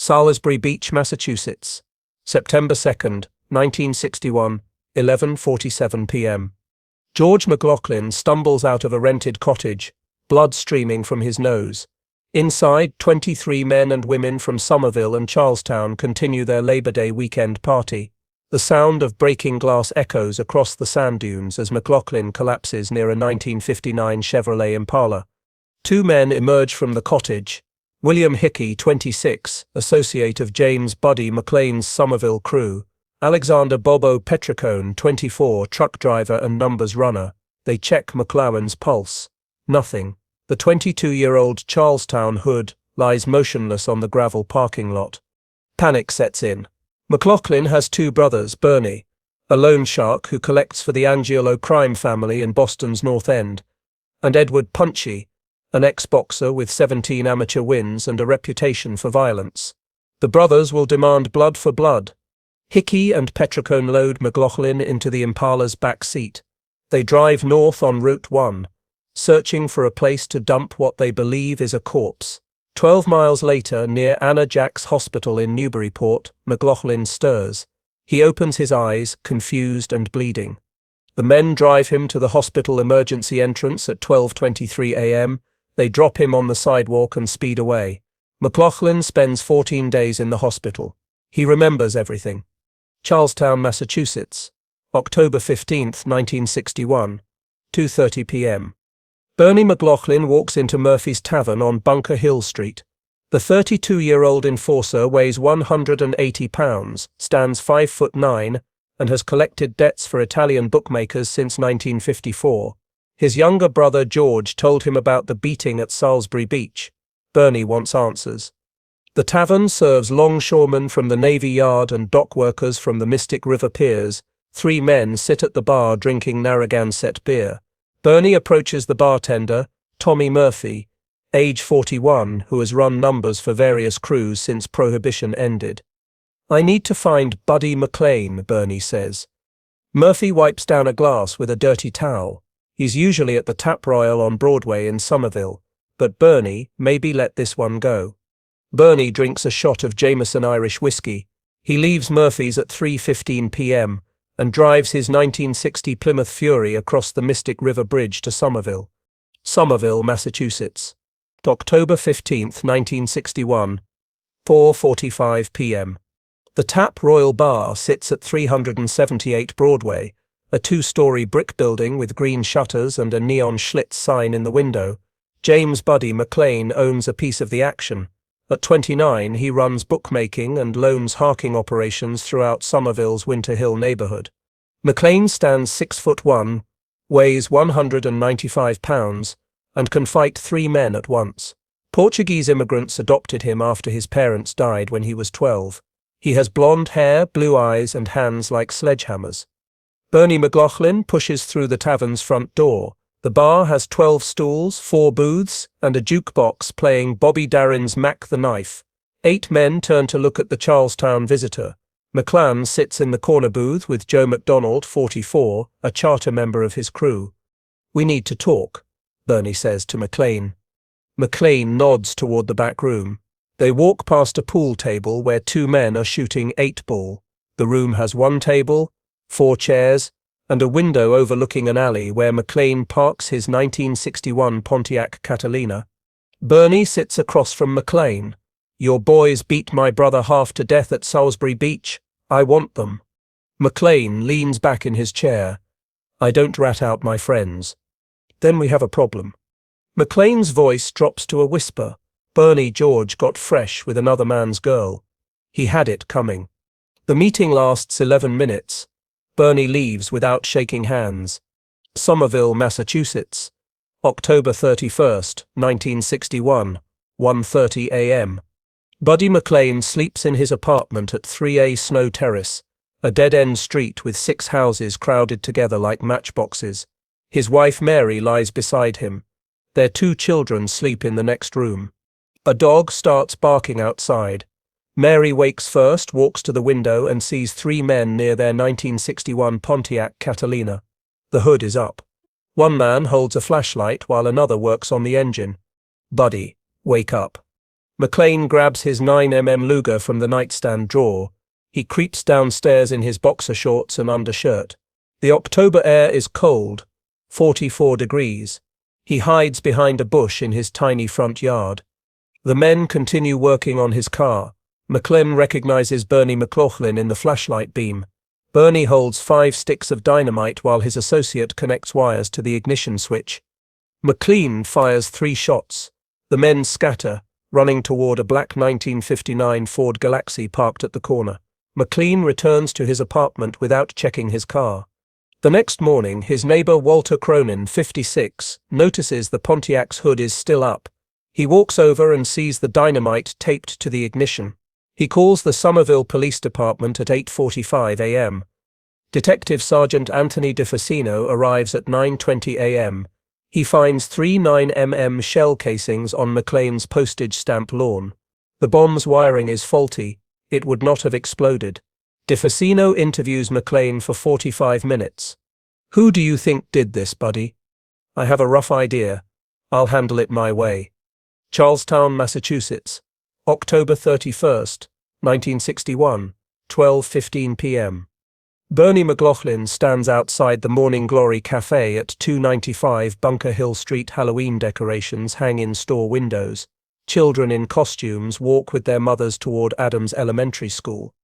Salisbury Beach, Massachusetts. September 2nd, 1961, 11:47 p.m. George McLaughlin stumbles out of a rented cottage, blood streaming from his nose. Inside, 23 men and women from Somerville and Charlestown continue their Labor Day weekend party. The sound of breaking glass echoes across the sand dunes as McLaughlin collapses near a 1959 Chevrolet Impala. Two men emerge from the cottage. William Hickey, 26, associate of James Buddy McLean's Somerville crew. Alexander Bobo Petricone, 24, truck driver and numbers runner. They check McLaughlin's pulse. Nothing. The 22-year-old Charlestown hood lies motionless on the gravel parking lot. Panic sets in. McLaughlin has two brothers, Bernie, a loan shark who collects for the Angelo crime family in Boston's North End, and Edward Punchy, an ex-boxer with 17 amateur wins and a reputation for violence. The brothers will demand blood for blood. Hickey and Petricone load McLaughlin into the Impala's back seat. They drive north on Route 1, searching for a place to dump what they believe is a corpse. 12 miles later, near Anna Jacks Hospital in Newburyport, McLaughlin stirs. He opens his eyes, confused and bleeding. The men drive him to the hospital emergency entrance at 12:23 a.m. They drop him on the sidewalk and speed away. McLaughlin spends 14 days in the hospital. He remembers everything. Charlestown, Massachusetts. October 15, 1961. 2:30 p.m. Bernie McLaughlin walks into Murphy's Tavern on Bunker Hill Street. The 32-year-old enforcer weighs 180 pounds, stands 5'9", and has collected debts for Italian bookmakers since 1954. His younger brother George told him about the beating at Salisbury Beach. Bernie wants answers. The tavern serves longshoremen from the Navy Yard and dock workers from the Mystic River piers. 3 men sit at the bar drinking Narragansett beer. Bernie approaches the bartender, Tommy Murphy, age 41, who has run numbers for various crews since Prohibition ended. "I need to find Buddy McLean," Bernie says. Murphy wipes down a glass with a dirty towel. He's usually at the Tap Royal on Broadway in Somerville, but Bernie, maybe let this one go. Bernie drinks a shot of Jameson Irish whiskey. He leaves Murphy's at 3:15 p.m. and drives his 1960 Plymouth Fury across the Mystic River Bridge to Somerville. Somerville, Massachusetts. October 15, 1961. 4:45 p.m. The Tap Royal Bar sits at 378 Broadway, a 2-story brick building with green shutters and a neon Schlitz sign in the window. James Buddy McLean owns a piece of the action. At 29, he runs bookmaking and loans harking operations throughout Somerville's Winter Hill neighborhood. McLean stands 6'1", weighs 195 pounds, and can fight 3 men at once. Portuguese immigrants adopted him after his parents died when he was 12. He has blonde hair, blue eyes, and hands like sledgehammers. Bernie McLaughlin pushes through the tavern's front door. The bar has 12 stools, 4 booths, and a jukebox playing Bobby Darin's Mac the Knife. 8 men turn to look at the Charlestown visitor. McLean sits in the corner booth with Joe McDonald, 44, a charter member of his crew. "We need to talk," Bernie says to McLean. McLean nods toward the back room. They walk past a pool table where 2 men are shooting 8-ball. The room has 1 table, 4 chairs, and a window overlooking an alley where McLean parks his 1961 Pontiac Catalina. Bernie sits across from McLean. "Your boys beat my brother half to death at Salisbury Beach. I want them." McLean leans back in his chair. "I don't rat out my friends." "Then we have a problem." McLean's voice drops to a whisper. Bernie George got fresh with another man's girl. He had it coming. The meeting lasts 11 minutes. Bernie leaves without shaking hands. Somerville, Massachusetts. October 31st, 1961, 1:30 a.m. Buddy McLean sleeps in his apartment at 3A Snow Terrace, a dead-end street with 6 houses crowded together like matchboxes. His wife Mary lies beside him. Their 2 children sleep in the next room. A dog starts barking outside. Mary wakes first, walks to the window and sees 3 men near their 1961 Pontiac Catalina. The hood is up. One man holds a flashlight while another works on the engine. "Buddy, wake up." McLean grabs his 9mm Luger from the nightstand drawer. He creeps downstairs in his boxer shorts and undershirt. The October air is cold, 44 degrees. He hides behind a bush in his tiny front yard. The men continue working on his car. McLean recognizes Bernie McLaughlin in the flashlight beam. Bernie holds 5 sticks of dynamite while his associate connects wires to the ignition switch. McLean fires 3 shots. The men scatter, running toward a black 1959 Ford Galaxy parked at the corner. McLean returns to his apartment without checking his car. The next morning, his neighbor Walter Cronin, 56, notices the Pontiac's hood is still up. He walks over and sees the dynamite taped to the ignition. He calls the Somerville Police Department at 8:45 a.m. Detective Sergeant Anthony DeFacino arrives at 9:20 a.m. He finds 3 9mm shell casings on McLean's postage stamp lawn. The bomb's wiring is faulty. It would not have exploded. DeFacino interviews McLean for 45 minutes. "Who do you think did this, buddy?" "I have a rough idea. I'll handle it my way." Charlestown, Massachusetts, October 31st, 1961, 12:15 p.m. Bernie McLaughlin stands outside the Morning Glory Cafe at 295 Bunker Hill Street. Halloween decorations hang in store windows. Children in costumes walk with their mothers toward Adams Elementary School.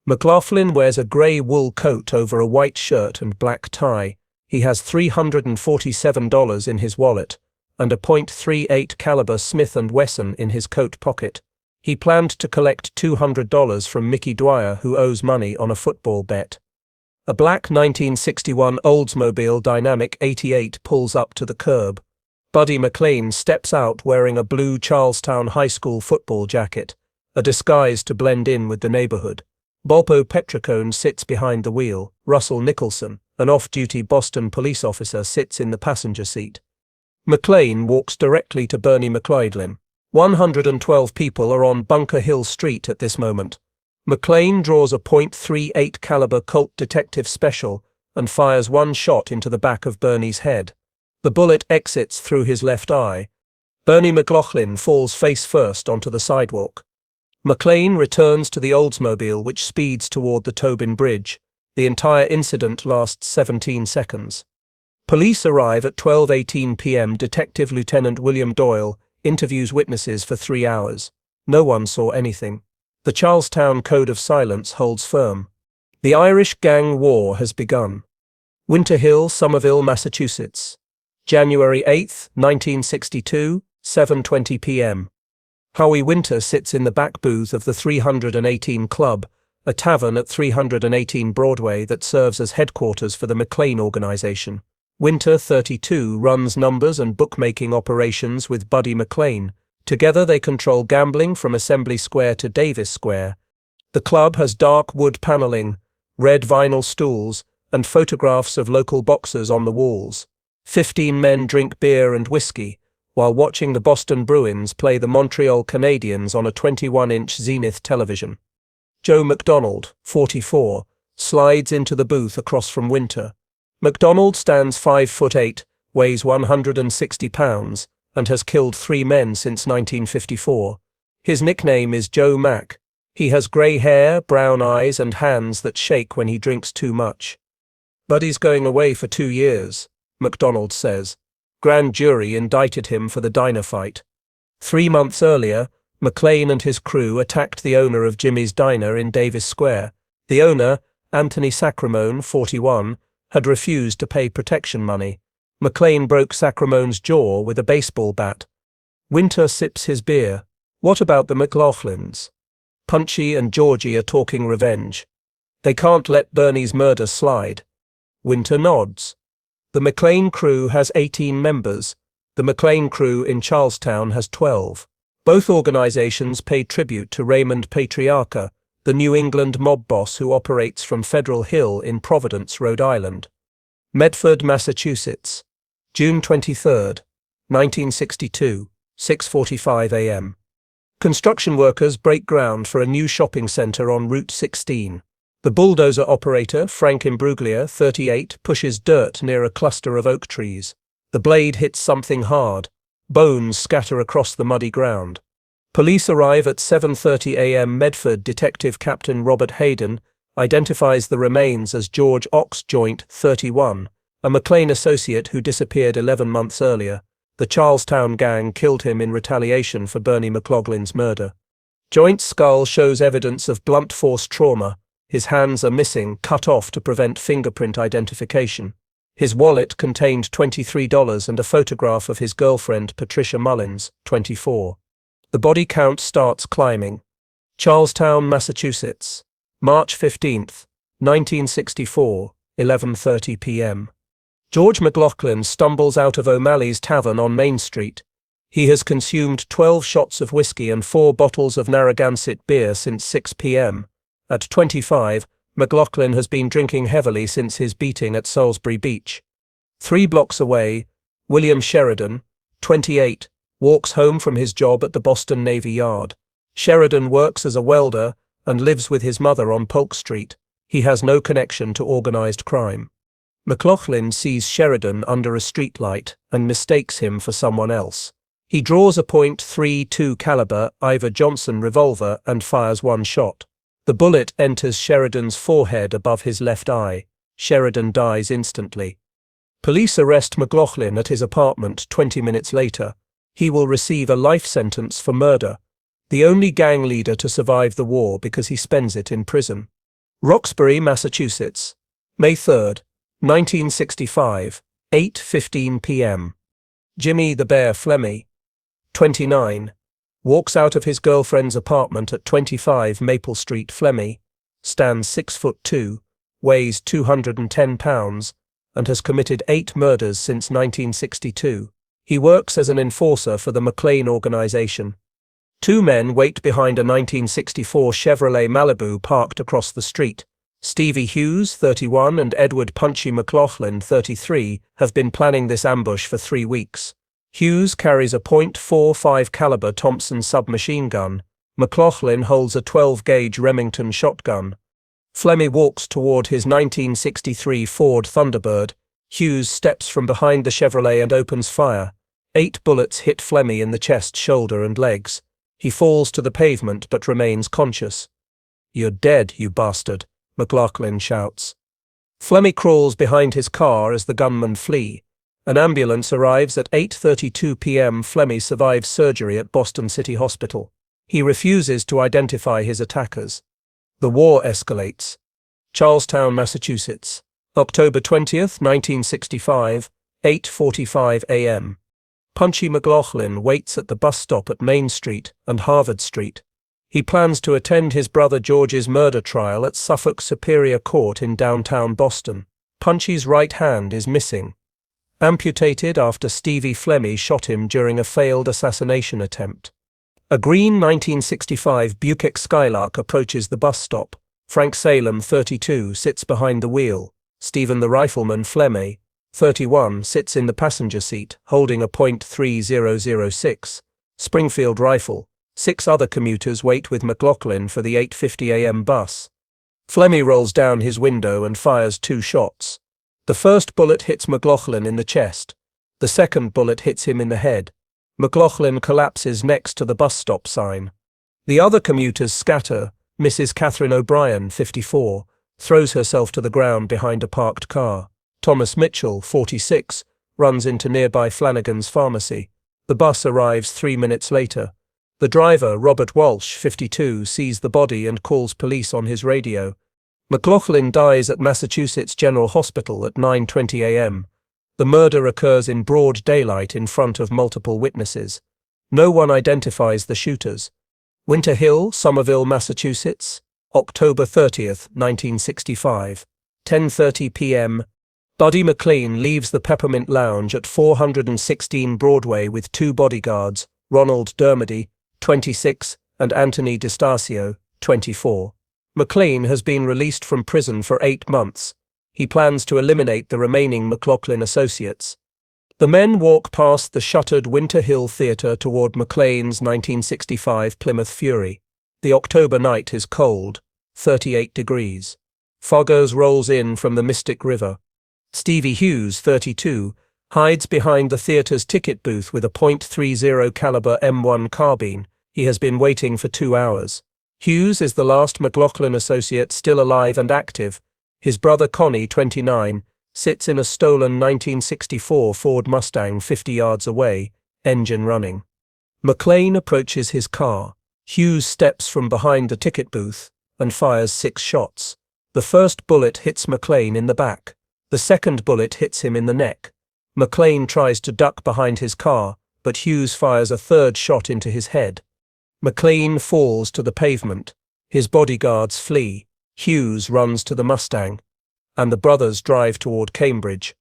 McLaughlin wears a gray wool coat over a white shirt and black tie. He has $347 in his wallet and a .38 caliber Smith & Wesson in his coat pocket. He planned to collect $200 from Mickey Dwyer, who owes money on a football bet. A black 1961 Oldsmobile Dynamic 88 pulls up to the curb. Buddy McLean steps out wearing a blue Charlestown High School football jacket, a disguise to blend in with the neighborhood. Bolpo Petricone sits behind the wheel. Russell Nicholson, an off-duty Boston police officer, sits in the passenger seat. McLean walks directly to Bernie McLaughlin. 112 people are on Bunker Hill Street at this moment. McLean draws a .38 caliber Colt Detective Special and fires 1 shot into the back of Bernie's head. The bullet exits through his left eye. Bernie McLaughlin falls face first onto the sidewalk. McLean returns to the Oldsmobile, which speeds toward the Tobin Bridge. The entire incident lasts 17 seconds. Police arrive at 12:18 p.m. Detective Lieutenant William Doyle interviews witnesses for 3 hours. No one saw anything. The Charlestown Code of Silence holds firm. The Irish Gang War has begun. Winter Hill, Somerville, Massachusetts, January 8, 1962, 7:20 p.m. Howie Winter sits in the back booth of the 318 Club, a tavern at 318 Broadway that serves as headquarters for the McLean organization. Winter, 32, runs numbers and bookmaking operations with Buddy McLean. Together they control gambling from Assembly Square to Davis Square. The club has dark wood paneling, red vinyl stools, and photographs of local boxers on the walls. 15 men drink beer and whiskey, while watching the Boston Bruins play the Montreal Canadiens on a 21-inch Zenith television. Joe McDonald, 44, slides into the booth across from Winter. McDonald stands 5'8", weighs 160 pounds, and has killed 3 men since 1954. His nickname is Joe Mac. He has grey hair, brown eyes, and hands that shake when he drinks too much. Buddy's going away for 2 years, McDonald says. Grand jury indicted him for the diner fight. 3 months earlier, McLean and his crew attacked the owner of Jimmy's Diner in Davis Square. The owner, Anthony Sacramone, 41, had refused to pay protection money. McLean broke Sacramone's jaw with a baseball bat. Winter sips his beer. What about the McLaughlins? Punchy and Georgie are talking revenge. They can't let Bernie's murder slide. Winter nods. The McLean crew has 18 members. The McLean crew in Charlestown has 12. Both organizations pay tribute to Raymond Patriarca, the New England mob boss who operates from Federal Hill in Providence, Rhode Island. Medford, Massachusetts, June 23, 1962, 6:45 a.m. Construction workers break ground for a new shopping center on Route 16. The bulldozer operator, Frank Imbruglia, 38, pushes dirt near a cluster of oak trees. The blade hits something hard. Bones scatter across the muddy ground. Police arrive at 7:30 a.m. Medford Detective Captain Robert Hayden identifies the remains as George Ox Joint, 31, a McLean associate who disappeared 11 months earlier. The Charlestown gang killed him in retaliation for Bernie McLaughlin's murder. Joint's skull shows evidence of blunt force trauma. His hands are missing, cut off to prevent fingerprint identification. His wallet contained $23 and a photograph of his girlfriend Patricia Mullins, 24. The body count starts climbing. Charlestown, Massachusetts, March 15, 1964, 11:30 p.m. George McLaughlin stumbles out of O'Malley's Tavern on Main Street. He has consumed 12 shots of whiskey and 4 bottles of Narragansett beer since 6 p.m. At 25, McLaughlin has been drinking heavily since his beating at Salisbury Beach. 3 blocks away, William Sheridan, 28, walks home from his job at the Boston Navy Yard. Sheridan works as a welder and lives with his mother on Polk Street. He has no connection to organized crime. McLaughlin sees Sheridan under a streetlight and mistakes him for someone else. He draws a .32 caliber Iver Johnson revolver and fires 1 shot. The bullet enters Sheridan's forehead above his left eye. Sheridan dies instantly. Police arrest McLaughlin at his apartment 20 minutes later. He will receive a life sentence for murder, the only gang leader to survive the war because he spends it in prison. Roxbury, Massachusetts, May 3, 1965, 8:15 p.m. Jimmy the Bear Flemmi, 29, walks out of his girlfriend's apartment at 25 Maple Street. Flemmi stands 6'2", weighs 210 pounds, and has committed 8 murders since 1962. He works as an enforcer for the McLean organization. 2 men wait behind a 1964 Chevrolet Malibu parked across the street. Stevie Hughes, 31, and Edward Punchy McLaughlin, 33, have been planning this ambush for 3 weeks. Hughes carries a .45 caliber Thompson submachine gun. McLaughlin holds a 12-gauge Remington shotgun. Flemmi walks toward his 1963 Ford Thunderbird. Hughes steps from behind the Chevrolet and opens fire. 8 bullets hit Flemmi in the chest, shoulder, and legs. He falls to the pavement but remains conscious. "You're dead, you bastard," McLaughlin shouts. Flemmi crawls behind his car as the gunmen flee. An ambulance arrives at 8:32 p.m. Flemmi survives surgery at Boston City Hospital. He refuses to identify his attackers. The war escalates. Charlestown, Massachusetts, October 20th, 1965, 8:45 a.m. Punchy McLaughlin waits at the bus stop at Main Street and Harvard Street. He plans to attend his brother George's murder trial at Suffolk Superior Court in downtown Boston. Punchy's right hand is missing, amputated after Stevie Flemmi shot him during a failed assassination attempt. A green 1965 Buick Skylark approaches the bus stop. Frank Salem, 32, sits behind the wheel. Stephen the Rifleman Flemmi, 31, sits in the passenger seat, holding a .3006 Springfield rifle. 6 other commuters wait with McLaughlin for the 8:50 a.m. bus. Flemmi rolls down his window and fires 2 shots. The first bullet hits McLaughlin in the chest. The second bullet hits him in the head. McLaughlin collapses next to the bus stop sign. The other commuters scatter. Mrs. Catherine O'Brien, 54, throws herself to the ground behind a parked car. Thomas Mitchell, 46, runs into nearby Flanagan's Pharmacy. The bus arrives 3 minutes later. The driver, Robert Walsh, 52, sees the body and calls police on his radio. McLaughlin dies at Massachusetts General Hospital at 9:20 a.m. The murder occurs in broad daylight in front of multiple witnesses. No one identifies the shooters. Winter Hill, Somerville, Massachusetts, October 30th, 1965, 10:30 p.m. Buddy McLean leaves the Peppermint Lounge at 416 Broadway with 2 bodyguards, Ronald Dermody, 26, and Anthony DeStasio, 24. McLean has been released from prison for 8 months. He plans to eliminate the remaining McLaughlin associates. The men walk past the shuttered Winter Hill Theatre toward McLean's 1965 Plymouth Fury. The October night is cold, 38 degrees. Foggers rolls in from the Mystic River. Stevie Hughes, 32, hides behind the theatre's ticket booth with a .30 caliber M1 carbine. He has been waiting for 2 hours. Hughes is the last McLaughlin associate still alive and active. His brother Connie, 29, sits in a stolen 1964 Ford Mustang 50 yards away, engine running. McLean approaches his car. Hughes steps from behind the ticket booth and fires 6 shots. The first bullet hits McLean in the back. The second bullet hits him in the neck. McLean tries to duck behind his car, but Hughes fires a third shot into his head. McLean falls to the pavement. His bodyguards flee. Hughes runs to the Mustang, and the brothers drive toward Cambridge.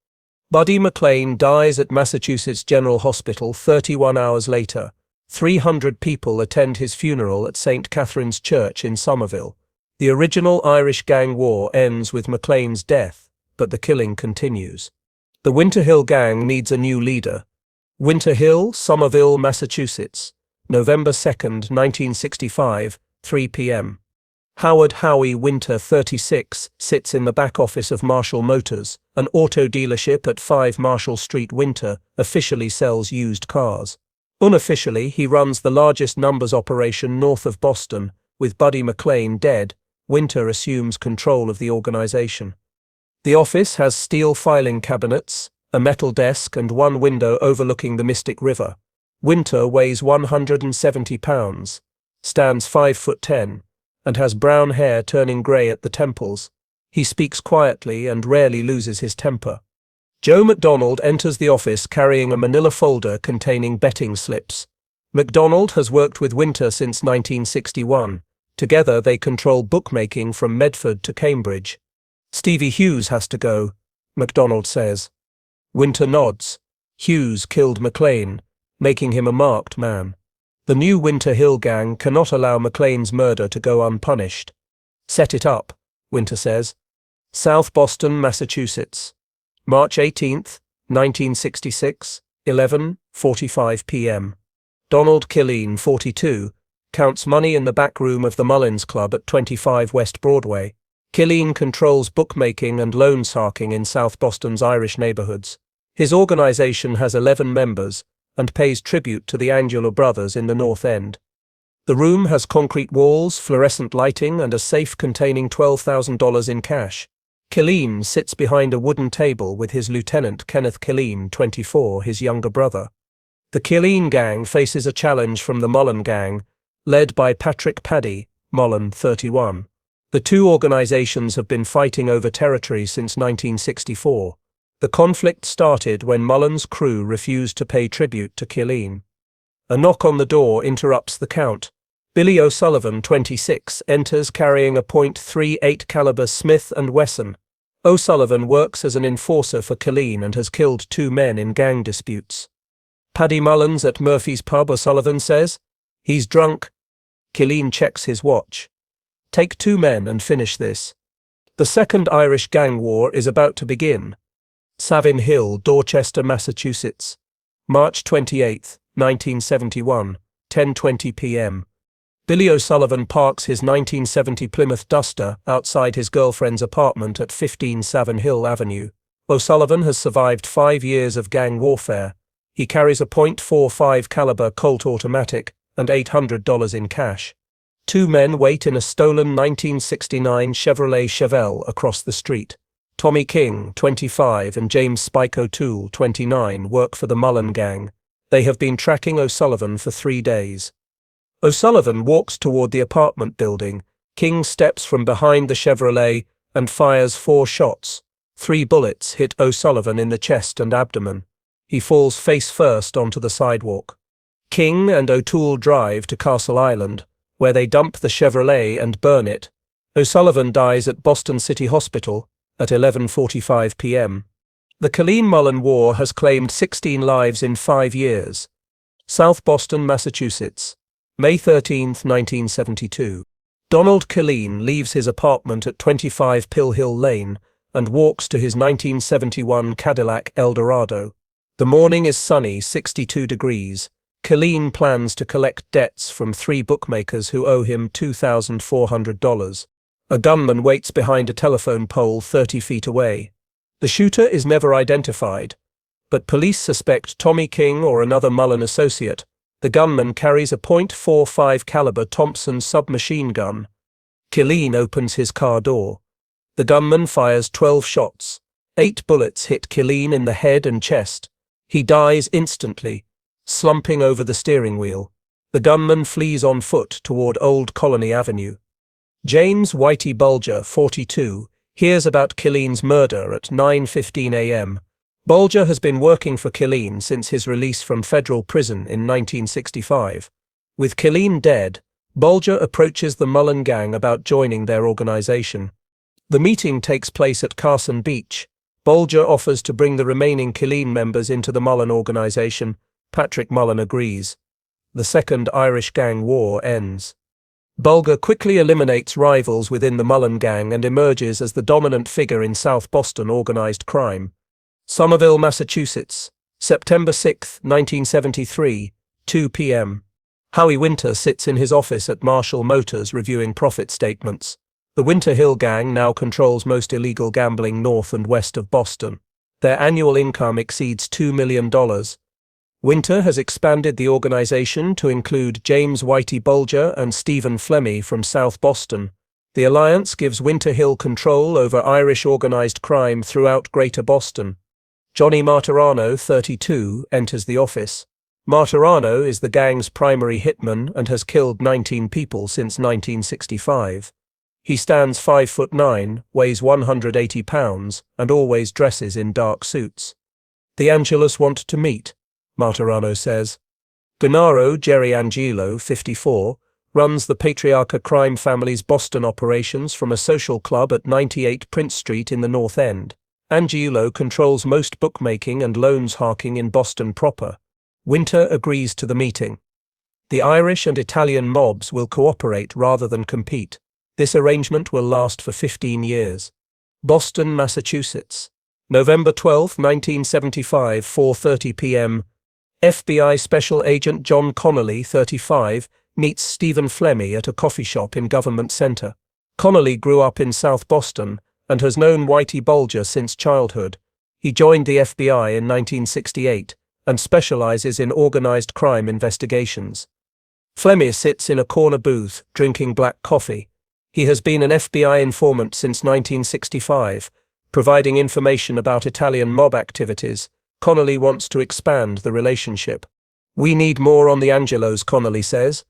Buddy McLean dies at Massachusetts General Hospital 31 hours later. 300 people attend his funeral at St. Catherine's Church in Somerville. The original Irish gang war ends with McLean's death, but the killing continues. The Winter Hill Gang needs a new leader. Winter Hill, Somerville, Massachusetts, November 2nd, 1965, 3 p.m. Howard Howie Winter, 36, sits in the back office of Marshall Motors, an auto dealership at 5 Marshall Street. Winter officially sells used cars. Unofficially, he runs the largest numbers operation north of Boston. With Buddy McLean dead, Winter assumes control of the organization. The office has steel filing cabinets, a metal desk, and one window overlooking the Mystic River. Winter weighs 170 pounds, stands 5'10", and has brown hair turning grey at the temples. He speaks quietly and rarely loses his temper. Joe McDonald enters the office carrying a manila folder containing betting slips. McDonald has worked with Winter since 1961. Together they control bookmaking from Medford to Cambridge. Stevie Hughes has to go, McDonald says. Winter nods. Hughes killed McLean, making him a marked man. The new Winter Hill Gang cannot allow McLean's murder to go unpunished. Set it up, Winter says. South Boston, Massachusetts. March 18, 1966, 11:45 p.m. Donald Killeen, 42, counts money in the back room of the Mullins Club at 25 West Broadway. Killeen controls bookmaking and loan sharking in South Boston's Irish neighborhoods. His organization has 11 members and pays tribute to the Angelo brothers in the North End. The room has concrete walls, fluorescent lighting, and a safe containing $12,000 in cash. Killeen sits behind a wooden table with his lieutenant Kenneth Killeen, 24, his younger brother. The Killeen Gang faces a challenge from the Mullen Gang, led by Patrick Paddy, Mullen, 31. The two organizations have been fighting over territory since 1964. The conflict started when Mullen's crew refused to pay tribute to Killeen. A knock on the door interrupts the count. Billy O'Sullivan, 26, enters carrying a .38 caliber Smith & Wesson. O'Sullivan works as an enforcer for Killeen and has killed 2 men in gang disputes. Paddy Mullins at Murphy's Pub, O'Sullivan says. He's drunk. Killeen checks his watch. Take 2 men and finish this. The Second Irish Gang War is about to begin. Savin Hill, Dorchester, Massachusetts. March 28, 1971, 10:20 p.m. Billy O'Sullivan parks his 1970 Plymouth Duster outside his girlfriend's apartment at 15 Savin Hill Avenue. O'Sullivan has survived 5 years of gang warfare. He carries a .45 caliber Colt automatic and $800 in cash. 2 men wait in a stolen 1969 Chevrolet Chevelle across the street. Tommy King, 25, and James Spike O'Toole, 29, work for the Mullen Gang. They have been tracking O'Sullivan for 3 days. O'Sullivan walks toward the apartment building. King steps from behind the Chevrolet and fires 4 shots. 3 bullets hit O'Sullivan in the chest and abdomen. He falls face first onto the sidewalk. King and O'Toole drive to Castle Island, where they dump the Chevrolet and burn it. O'Sullivan dies at Boston City Hospital at 11:45 p.m. The Killeen-Mullen War has claimed 16 lives in 5 years. South Boston, Massachusetts. May 13, 1972. Donald Killeen leaves his apartment at 25 Pill Hill Lane and walks to his 1971 Cadillac Eldorado. The morning is sunny, 62 degrees. Killeen plans to collect debts from 3 bookmakers who owe him $2,400. A gunman waits behind a telephone pole 30 feet away. The shooter is never identified, but police suspect Tommy King or another Mullen associate, The gunman carries a .45 caliber Thompson submachine gun. Killeen opens his car door. The gunman fires 12 shots. 8 bullets hit Killeen in the head and chest. He dies instantly, slumping over the steering wheel. The gunman flees on foot toward Old Colony Avenue. James Whitey Bulger, 42, hears about Killeen's murder at 9:15 a.m. Bulger has been working for Killeen since his release from federal prison in 1965. With Killeen dead, Bulger approaches the Mullen Gang about joining their organization. The meeting takes place at Carson Beach. Bulger offers to bring the remaining Killeen members into the Mullen organization. Patrick Mullen agrees. The Second Irish Gang War ends. Bulger quickly eliminates rivals within the Mullen Gang and emerges as the dominant figure in South Boston organized crime. Somerville, Massachusetts, September 6, 1973, 2 p.m. Howie Winter sits in his office at Marshall Motors reviewing profit statements. The Winter Hill Gang now controls most illegal gambling north and west of Boston. Their annual income exceeds $2 million. Winter has expanded the organization to include James Whitey Bulger and Stephen Flemmi from South Boston. The alliance gives Winter Hill control over Irish organized crime throughout Greater Boston. Johnny Martirano, 32, enters the office. Martirano is the gang's primary hitman and has killed 19 people since 1965. He stands 5'9", weighs 180 pounds, and always dresses in dark suits. The Angelus want to meet, Martirano says. Gennaro Jerry Angelo, 54, runs the Patriarcha crime family's Boston operations from a social club at 98 Prince Street in the North End. Angelo controls most bookmaking and loans harking in Boston proper. Winter agrees to the meeting. The Irish and Italian mobs will cooperate rather than compete. This arrangement will last for 15 years. Boston, Massachusetts, November 12, 1975, 4:30 p.m. FBI Special Agent John Connolly, 35, meets Stephen Flemmi at a coffee shop in Government Center. Connolly grew up in South Boston and has known Whitey Bulger since childhood. He joined the FBI in 1968 and specializes in organized crime investigations. Flemmi sits in a corner booth, drinking black coffee. He has been an FBI informant since 1965, providing information about Italian mob activities. Connolly wants to expand the relationship. "We need more on the Angelos," Connolly says.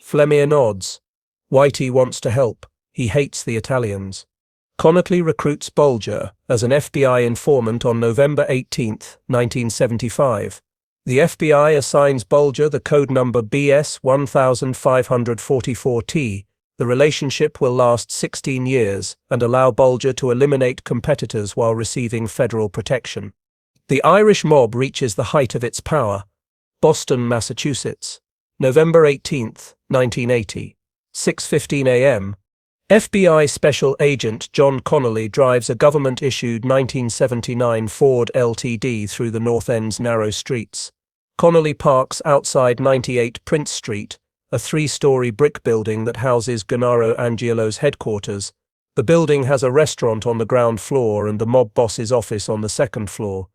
Flemmi nods. Whitey wants to help. He hates the Italians. Connolly recruits Bulger as an FBI informant on November 18, 1975. The FBI assigns Bulger the code number BS 1544T. The relationship will last 16 years and allow Bulger to eliminate competitors while receiving federal protection. The Irish mob reaches the height of its power. Boston, Massachusetts, November 18, 1980, 6:15 a.m. FBI Special Agent John Connolly drives a government-issued 1979 Ford LTD through the North End's narrow streets. Connolly parks outside 98 Prince Street, a 3-story brick building that houses Gennaro Angelo's headquarters. The building has a restaurant on the ground floor and the mob boss's office on the second floor.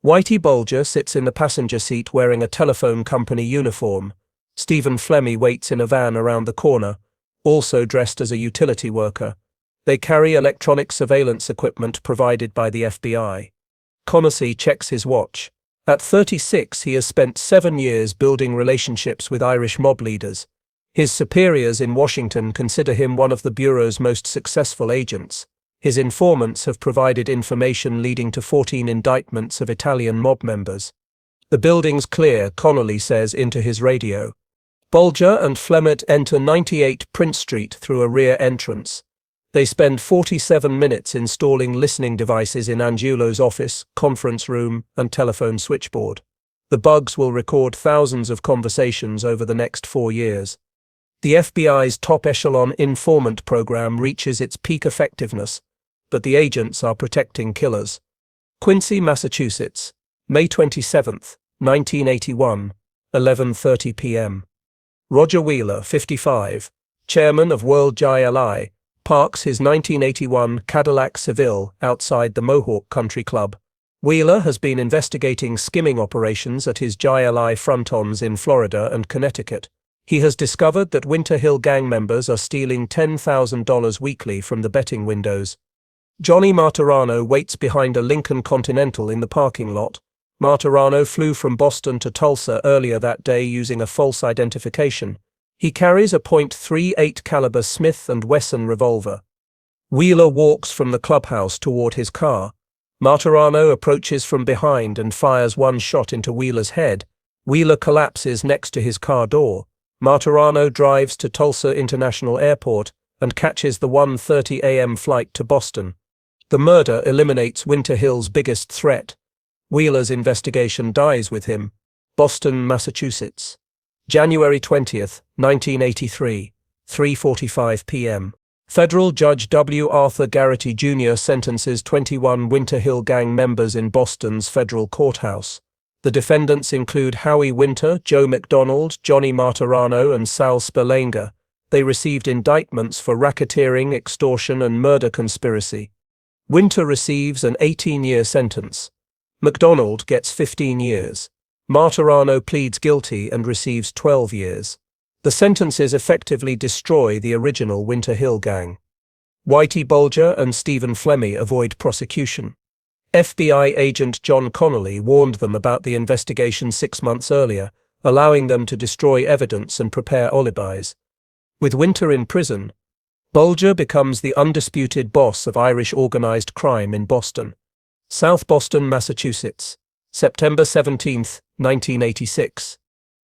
Whitey Bulger sits in the passenger seat wearing a telephone company uniform. Stephen Flemmi waits in a van around the corner, also dressed as a utility worker. They carry electronic surveillance equipment provided by the FBI. Connolly checks his watch. At 36, he has spent 7 years building relationships with Irish mob leaders. His superiors in Washington consider him one of the Bureau's most successful agents. His informants have provided information leading to 14 indictments of Italian mob members. "The building's clear," Connolly says into his radio. Bulger and Flemmi enter 98 Prince Street through a rear entrance. They spend 47 minutes installing listening devices in Angelo's office, conference room, and telephone switchboard. The bugs will record thousands of conversations over the next 4 years. The FBI's top echelon informant program reaches its peak effectiveness, but the agents are protecting killers. Quincy, Massachusetts, May 27, 1981, 11:30 p.m. Roger Wheeler, 55, chairman of World GILI, parks his 1981 Cadillac Seville outside the Mohawk Country Club. Wheeler has been investigating skimming operations at his JLI frontons in Florida and Connecticut. He has discovered that Winter Hill gang members are stealing $10,000 weekly from the betting windows. Johnny Martorano waits behind a Lincoln Continental in the parking lot. Martorano flew from Boston to Tulsa earlier that day using a false identification. He carries a .38 caliber Smith & Wesson revolver. Wheeler walks from the clubhouse toward his car. Martorano approaches from behind and fires one shot into Wheeler's head. Wheeler collapses next to his car door. Martorano drives to Tulsa International Airport and catches the 1:30 a.m. flight to Boston. The murder eliminates Winter Hill's biggest threat. Wheeler's investigation dies with him. Boston, Massachusetts. January 20th, 1983, 3:45 p.m. Federal Judge W. Arthur Garrity Jr. sentences 21 Winter Hill gang members in Boston's federal courthouse. The defendants include Howie Winter, Joe McDonald, Johnny Martorano, and Sal Sperlinga. They received indictments for racketeering, extortion, and murder conspiracy. Winter receives an 18-year sentence. McDonald gets 15 years. Martorano pleads guilty and receives 12 years. The sentences effectively destroy the original Winter Hill gang. Whitey Bulger and Stephen Flemmi avoid prosecution. FBI agent John Connolly warned them about the investigation 6 months earlier, allowing them to destroy evidence and prepare alibis. With Winter in prison, Bulger becomes the undisputed boss of Irish organized crime in Boston. South Boston, Massachusetts. September 17, 1986.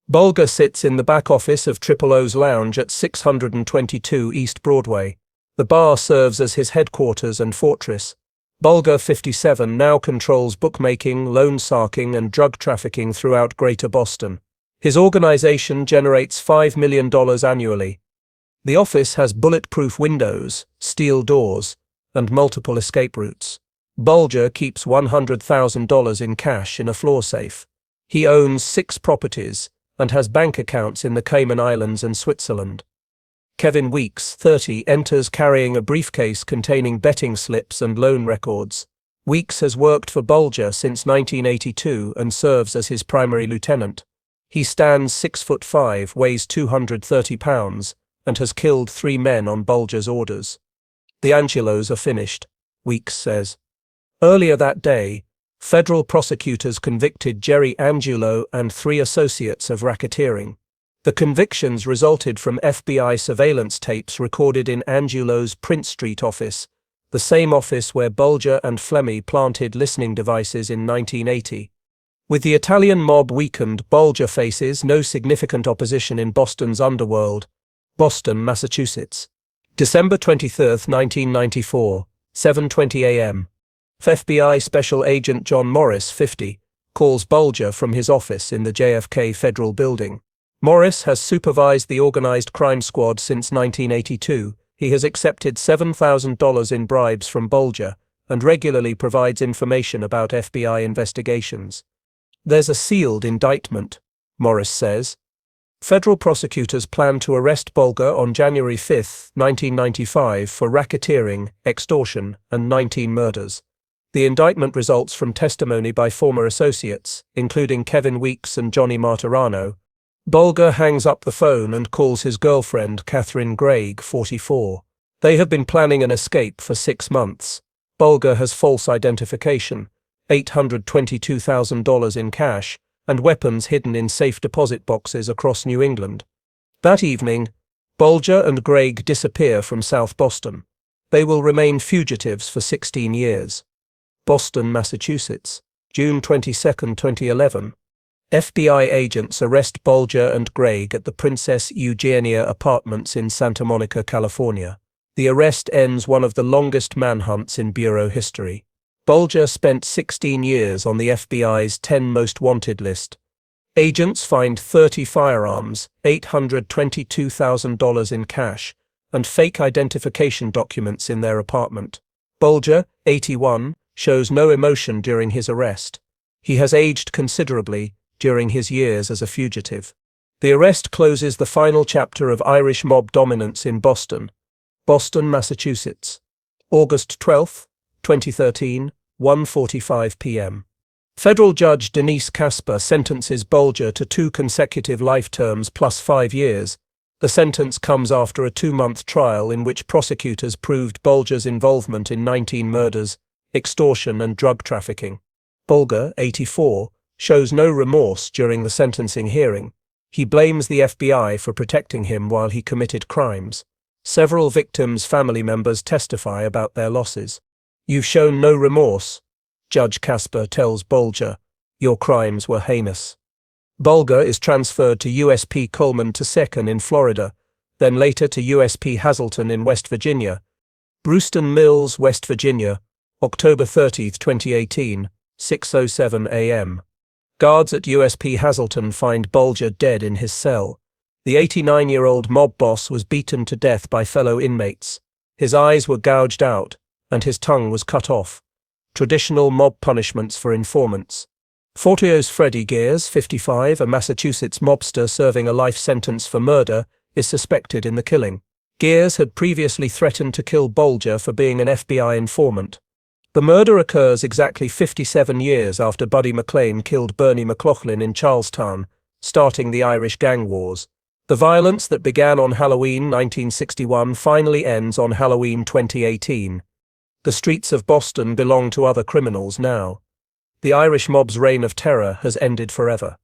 Bulger sits in the back office of Triple O's Lounge at 622 East Broadway. The bar serves as his headquarters and fortress. Bulger, 57, now controls bookmaking, loan sharking, and drug trafficking throughout Greater Boston. His organization generates $5 million annually. The office has bulletproof windows, steel doors, and multiple escape routes. Bulger keeps $100,000 in cash in a floor safe. He owns 6 properties and has bank accounts in the Cayman Islands and Switzerland. Kevin Weeks, 30, enters carrying a briefcase containing betting slips and loan records. Weeks has worked for Bulger since 1982 and serves as his primary lieutenant. He stands 6'5", weighs 230 pounds, and has killed 3 men on Bulger's orders. The Angelos are finished, Weeks says. Earlier that day, federal prosecutors convicted Jerry Angelo and 3 associates of racketeering. The convictions resulted from FBI surveillance tapes recorded in Angelo's Prince Street office, the same office where Bulger and Flemmi planted listening devices in 1980. With the Italian mob weakened, Bulger faces no significant opposition in Boston's underworld. Boston, Massachusetts. December 23, 1994, 7:20 a.m. FBI Special Agent John Morris, 50, calls Bulger from his office in the JFK Federal Building. Morris has supervised the organized crime squad since 1982. He has accepted $7,000 in bribes from Bulger and regularly provides information about FBI investigations. There's a sealed indictment, Morris says. Federal prosecutors plan to arrest Bulger on January 5, 1995 for racketeering, extortion, and 19 murders. The indictment results from testimony by former associates, including Kevin Weeks and Johnny Martorano. Bulger hangs up the phone and calls his girlfriend, Catherine Greig, 44. They have been planning an escape for 6 months. Bulger has false identification, $822,000 in cash, and weapons hidden in safe deposit boxes across New England. That evening, Bulger and Greig disappear from South Boston. They will remain fugitives for 16 years. Boston, Massachusetts. June 22, 2011. FBI agents arrest Bulger and Greig at the Princess Eugenia Apartments in Santa Monica, California. The arrest ends one of the longest manhunts in bureau history. Bulger spent 16 years on the FBI's 10 most wanted list. Agents find 30 firearms, $822,000 in cash, and fake identification documents in their apartment. Bulger, 81, shows no emotion during his arrest. He has aged considerably during his years as a fugitive. The arrest closes the final chapter of Irish mob dominance in Boston. Boston, Massachusetts. August 12, 2013, 1:45 p.m. Federal Judge Denise Casper sentences Bulger to 2 consecutive life terms plus 5 years. The sentence comes after a 2-month trial in which prosecutors proved Bulger's involvement in 19 murders, extortion and drug trafficking. Bulger, 84, shows no remorse during the sentencing hearing. He blames the FBI for protecting him while he committed crimes. Several victims' family members testify about their losses. "You've shown no remorse," Judge Casper tells Bulger. "Your crimes were heinous." Bulger is transferred to USP Coleman Tsekan in Florida, then later to USP Hazleton in West Virginia. Brewston Mills, West Virginia, October 30, 2018, 6:07 a.m. Guards at USP Hazleton find Bulger dead in his cell. The 89-year-old mob boss was beaten to death by fellow inmates. His eyes were gouged out, and his tongue was cut off. Traditional mob punishments for informants. Fort Worth's Freddie Gears, 55, a Massachusetts mobster serving a life sentence for murder, is suspected in the killing. Gears had previously threatened to kill Bulger for being an FBI informant. The murder occurs exactly 57 years after Buddy McLean killed Bernie McLaughlin in Charlestown, starting the Irish gang wars. The violence that began on Halloween 1961 finally ends on Halloween 2018. The streets of Boston belong to other criminals now. The Irish mob's reign of terror has ended forever.